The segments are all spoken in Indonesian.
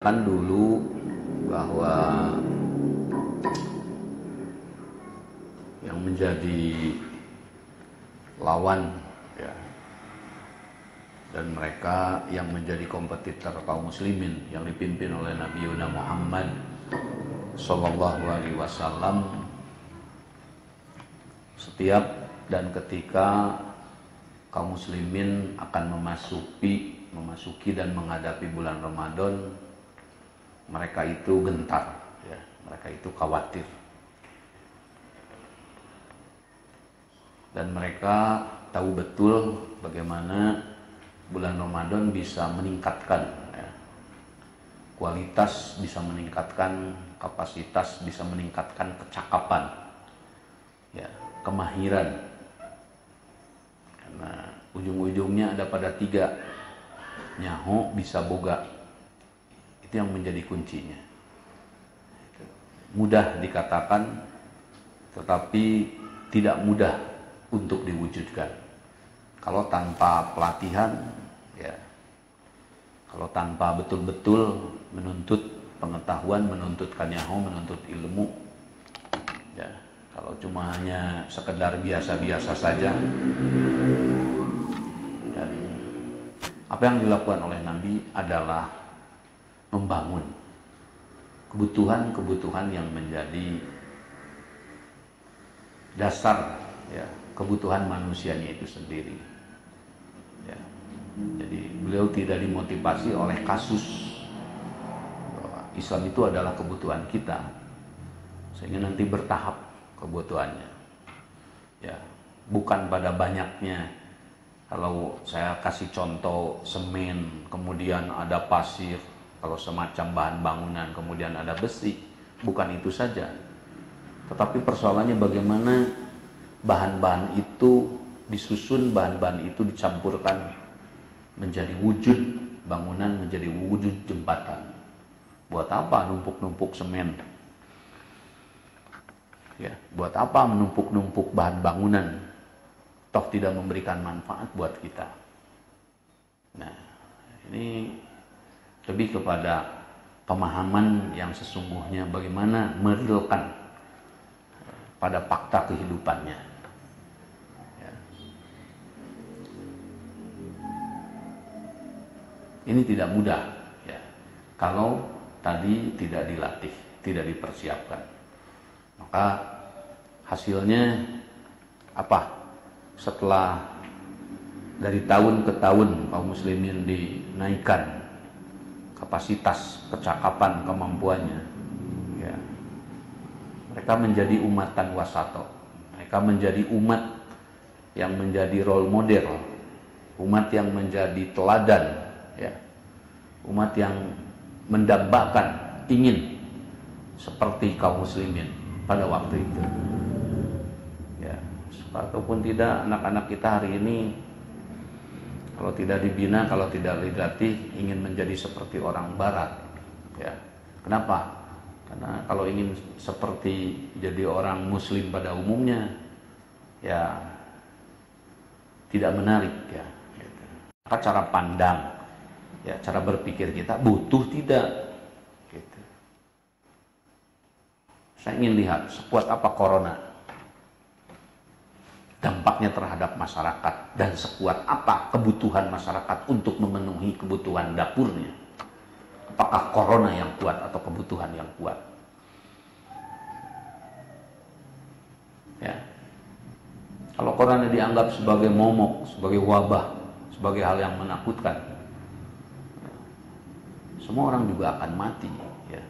Kan dulu bahwa yang menjadi lawan ya, dan mereka yang menjadi kompetitor kaum muslimin yang dipimpin oleh Nabi Muhammad Sallallahu Alaihi Wasallam, setiap dan ketika kaum muslimin akan memasuki dan menghadapi bulan Ramadan, mereka itu gentar ya, mereka itu khawatir, dan mereka tahu betul bagaimana bulan Ramadan bisa meningkatkan ya, kualitas, bisa meningkatkan kapasitas, bisa meningkatkan kecakapan ya, kemahiran, karena ujung-ujungnya ada pada 3, nyaho bisa boga. Itu yang menjadi kuncinya. Mudah dikatakan, tetapi tidak mudah untuk diwujudkan. Kalau tanpa pelatihan, ya, kalau tanpa betul-betul menuntut pengetahuan, menuntut kanyaho, menuntut ilmu, ya, kalau cuma hanya sekedar biasa-biasa saja, dan apa yang dilakukan oleh Nabi adalah membangun kebutuhan-kebutuhan yang menjadi dasar ya, kebutuhan manusianya itu sendiri ya. Jadi beliau tidak dimotivasi oleh kasus bahwa Islam itu adalah kebutuhan kita, sehingga nanti bertahap kebutuhannya ya, bukan pada banyaknya. Kalau saya kasih contoh semen, kemudian ada pasir, kalau semacam bahan bangunan, kemudian ada besi, bukan itu saja. Tetapi persoalannya bagaimana bahan-bahan itu disusun, bahan-bahan itu dicampurkan menjadi wujud bangunan, menjadi wujud jembatan. Buat apa numpuk-numpuk semen? Ya, buat apa menumpuk-numpuk bahan bangunan? Toh tidak memberikan manfaat buat kita. Nah, ini lebih kepada pemahaman yang sesungguhnya bagaimana merealkan pada fakta kehidupannya ya. Ini tidak mudah ya, kalau tadi tidak dilatih, tidak dipersiapkan, maka hasilnya apa? Setelah dari tahun ke tahun kaum muslimin dinaikkan kapasitas, kecakapan, kemampuannya ya, mereka menjadi umatan wasato, mereka menjadi umat yang menjadi role model, umat yang menjadi teladan ya, umat yang mendambakan ingin seperti kaum muslimin pada waktu itu ya. Ataupun tidak, anak-anak kita hari ini kalau tidak dibina, kalau tidak dilatih, ingin menjadi seperti orang barat ya. Kenapa? Karena kalau ingin seperti jadi orang muslim pada umumnya ya tidak menarik ya gitu. Maka cara pandang ya, cara berpikir kita butuh tidak gitu. Saya ingin lihat sekuat apa corona dampaknya terhadap masyarakat, dan sekuat apa kebutuhan masyarakat untuk memenuhi kebutuhan dapurnya. Apakah corona yang kuat atau kebutuhan yang kuat ya. Kalau corona dianggap sebagai momok, sebagai wabah, sebagai hal yang menakutkan, semua orang juga akan mati ya.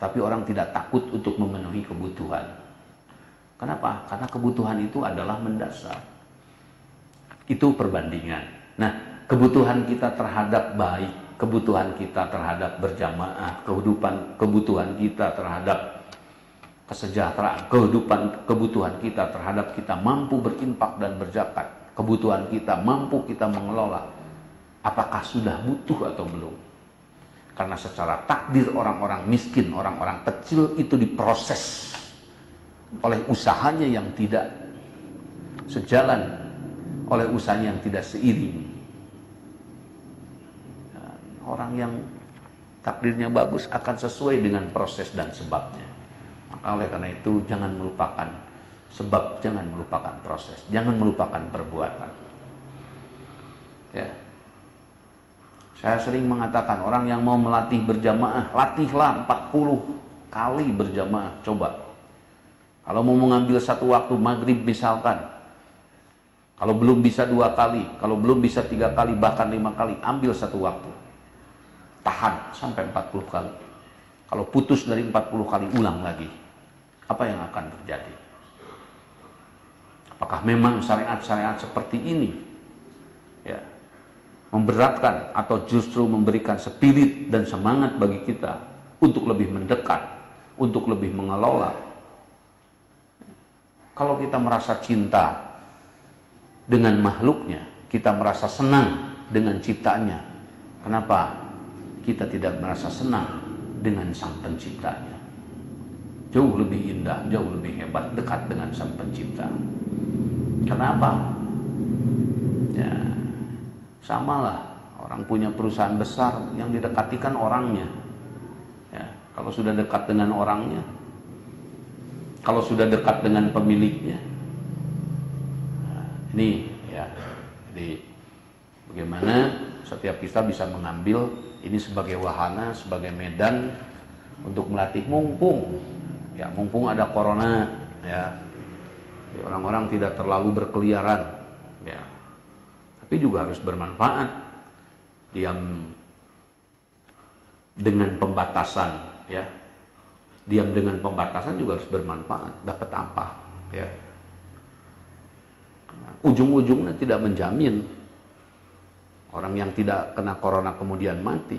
Tapi orang tidak takut untuk memenuhi kebutuhan. Kenapa? Karena kebutuhan itu adalah mendasar. Itu perbandingan. Nah, kebutuhan kita terhadap baik, kebutuhan kita terhadap berjamaah, kebutuhan kita terhadap kesejahteraan, kebutuhan kita terhadap kita mampu berinfak dan berzakat, kebutuhan kita mampu kita mengelola. Apakah sudah butuh atau belum? Karena secara takdir orang-orang miskin, orang-orang kecil itu diproses oleh usahanya yang tidak sejalan, oleh usahanya yang tidak seiring. Orang yang takdirnya bagus akan sesuai dengan proses dan sebabnya. Maka oleh karena itu jangan melupakan sebab, jangan melupakan proses, jangan melupakan perbuatan. Ya. Saya sering mengatakan orang yang mau melatih berjamaah, latihlah 40 kali berjamaah, coba. Kalau mau mengambil satu waktu maghrib misalkan, kalau belum bisa 2 kali, kalau belum bisa 3 kali, bahkan 5 kali, ambil satu waktu. Tahan sampai 40 kali. Kalau putus dari 40 kali, ulang lagi. Apa yang akan terjadi? Apakah memang syariat-syariat seperti ini ya, memberatkan atau justru memberikan spirit dan semangat bagi kita untuk lebih mendekat, untuk lebih mengelola? Kalau kita merasa cinta dengan makhluknya, kita merasa senang dengan ciptanya, kenapa kita tidak merasa senang dengan sang penciptanya? Jauh lebih indah, jauh lebih hebat dekat dengan sang pencipta. Kenapa? Ya, samalah orang punya perusahaan besar, yang didekati kan orangnya. Ya, kalau sudah dekat dengan orangnya, kalau sudah dekat dengan pemiliknya, nah, ini ya. Jadi bagaimana setiap kita bisa mengambil ini sebagai wahana, sebagai medan untuk melatih, mumpung ada corona, ya. Orang-orang tidak terlalu berkeliaran, ya. Tapi juga harus bermanfaat. Diam dengan pembatasan, ya. Diam dengan pembatasan juga harus bermanfaat. Dapat apa, ya. Ujung-ujungnya tidak menjamin orang yang tidak kena corona kemudian mati.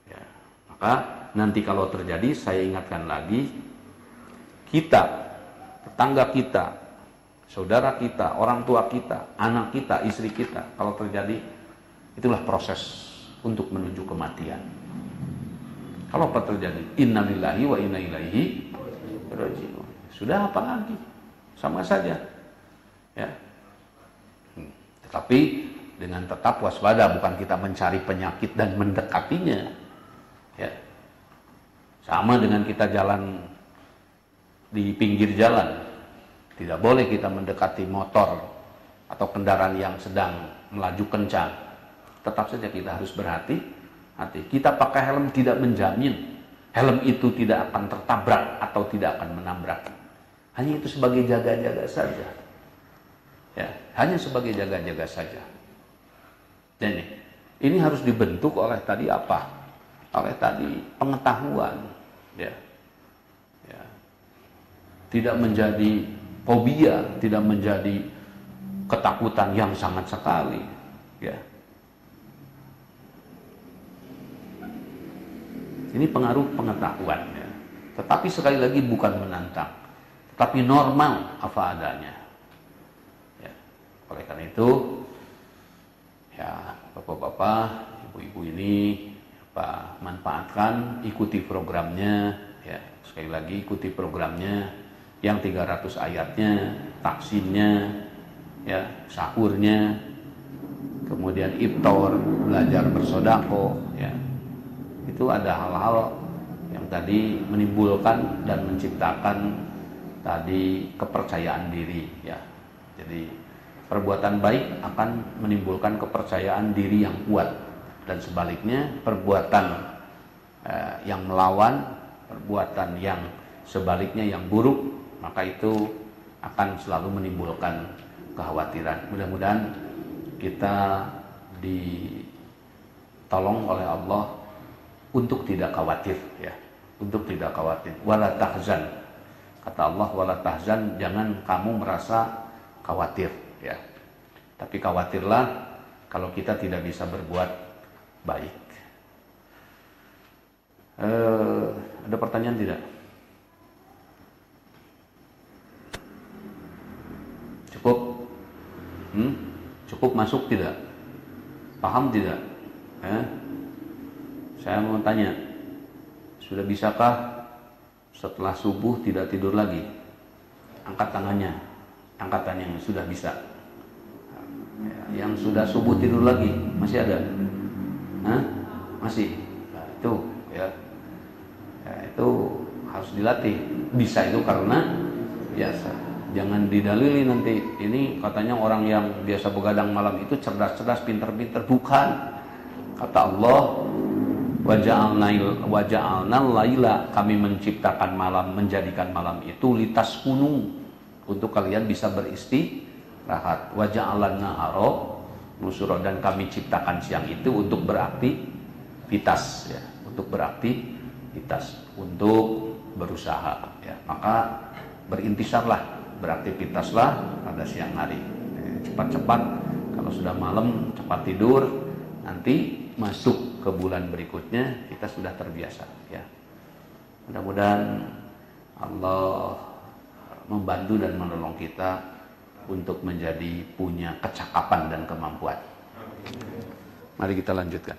Ya. Maka nanti kalau terjadi, saya ingatkan lagi, kita, tetangga kita, saudara kita, orang tua kita, anak kita, istri kita, kalau terjadi, itulah proses untuk menuju kematian. Kalau apa terjadi? Innalillahi wa inna ilaihi raji'un. Sudah apa lagi? Sama saja. Ya. Tetapi dengan tetap waspada, bukan kita mencari penyakit dan mendekatinya. Ya. Sama dengan kita jalan di pinggir jalan, tidak boleh kita mendekati motor atau kendaraan yang sedang melaju kencang. Tetap saja kita harus berhati-hati. Kita pakai helm tidak menjamin helm itu tidak akan tertabrak atau tidak akan menabrak. Hanya itu sebagai jaga-jaga saja. Ya, hanya sebagai jaga-jaga saja. Dan ini harus dibentuk oleh tadi apa? Oleh tadi pengetahuan, ya. Tidak menjadi fobia, tidak menjadi ketakutan yang sangat sekali, ya. Ini pengaruh pengetahuan, ya. Tetapi sekali lagi bukan menantang, tetapi normal apa adanya. Ya. Oleh karena itu, ya bapak-bapak, ibu-ibu ini manfaatkan, ikuti programnya, ya. Sekali lagi ikuti programnya. Yang 300 ayatnya, taksimnya, ya, sahurnya, kemudian iftar, belajar bersedekah, ya. Itu ada hal-hal yang tadi menimbulkan dan menciptakan tadi kepercayaan diri, ya. Jadi perbuatan baik akan menimbulkan kepercayaan diri yang kuat, dan sebaliknya perbuatan yang melawan, perbuatan yang sebaliknya yang buruk, maka itu akan selalu menimbulkan kekhawatiran. Mudah-mudahan kita ditolong oleh Allah untuk tidak khawatir, ya, untuk tidak khawatir. Wala tahzan, kata Allah, wala tahzan, jangan kamu merasa khawatir, ya. Tapi khawatirlah kalau kita tidak bisa berbuat baik. Ada pertanyaan tidak? Cukup? Cukup masuk tidak? Paham tidak? Saya mau tanya, sudah bisakah setelah subuh tidak tidur lagi? Angkat tangannya, angkat yang sudah bisa. Yang sudah subuh tidur lagi, masih ada? Masih? itu ya. Ya, itu harus dilatih. Bisa itu karena biasa. Jangan didalili nanti ini katanya orang yang biasa begadang malam itu cerdas-cerdas, pinter-pinter. Bukan. Kata Allah, waja'alnal laila, kami menciptakan malam, menjadikan malam itu litas kunung, untuk kalian bisa beristirahat. Waja'alan nahara nusura, dan kami ciptakan siang itu untuk beraktivitas ya, untuk beraktivitas, untuk berusaha ya. Maka berintisarlah, beraktivitaslah pada siang hari. Cepat-cepat, kalau sudah malam cepat tidur, nanti masuk ke bulan berikutnya kita sudah terbiasa ya. Mudah-mudahan Allah membantu dan menolong kita untuk menjadi punya kecakapan dan kemampuan. Mari kita lanjutkan.